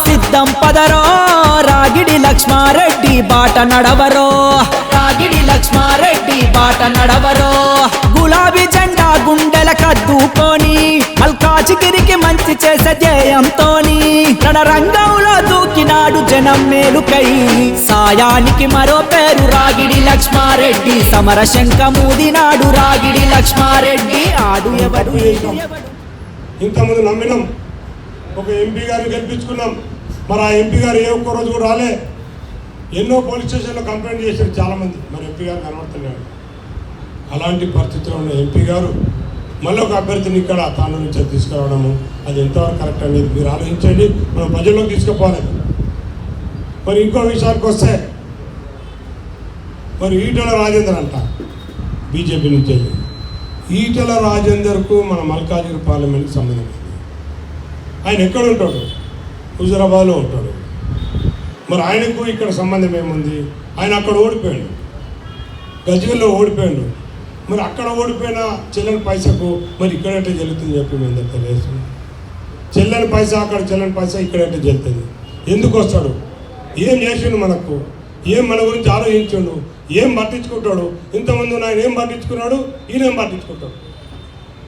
సిద్ధం పదరో రాగిడి లక్ష్మారెడ్డి బాట నడవరో రాగిడి లక్ష్మారెడ్డి బాట నడవరో గులాబీ జెండా గుండెల కద్దుకొని మల్కాజిగిరికి మంచి చేసే ధ్యేయంతోని రణరంగంలో దూకినాడు జనం మేలుకై సాయానికి మరో పేరు రాగిడి లక్ష్మారెడ్డి సమర శంఖమూదినాడు రాగిడి లక్ష్మారెడ్డి ఆడు ఎవడు ఇంతమంది నమ్మినాం ఒక ఎంపీ గారిని గెలిపించుకున్నాం మరి ఆ ఎంపీ గారు ఏ ఒక్క రోజు కూడా రాలే ఎన్నో పోలీస్ స్టేషన్లో కంప్లైంట్ చేశారు చాలామంది మరి ఎంపీ గారు కనబడుతున్నాడు అలాంటి పరిస్థితిలో ఉన్న ఎంపీ గారు మళ్ళీ ఒక అభ్యర్థిని ఇక్కడ తాను నుంచి తీసుకురావడము అది ఎంతవరకు కరెక్ట్ అనేది మీరు ఆలోచించండి మనం ప్రజల్లోకి తీసుకుపోవాలి మరి ఇంకో విషయానికి వస్తే మరి ఈటెల రాజేందర్ అంట బీజేపీ నుంచి ఈటెల రాజేందర్కు మన మల్కాజిగిరి పార్లమెంట్కి సంబంధం ఆయన ఎక్కడ ఉంటాడు హుజురాబాద్లో ఉంటాడు మరి ఆయనకు ఇక్కడ సంబంధం ఏముంది ఆయన అక్కడ ఓడిపోయాడు గజ్వేల్లో ఓడిపోయాడు మరి అక్కడ ఓడిపోయిన చెల్లని పైసకు మరి ఇక్కడంటే జరుగుతుంది చెప్పి మేము తెలియదు చెల్లని పైసా అక్కడ చెల్లని పైసా ఇక్కడంటే జరుగుతుంది ఎందుకు వస్తాడు ఏం చేసిండు మనకు ఏం మన గురించి ఆలోచించాడు ఏం పట్టించుకుంటాడు ఇంతమంది ఆయన ఏం పట్టించుకున్నాడు ఈయనేం పట్టించుకుంటాడు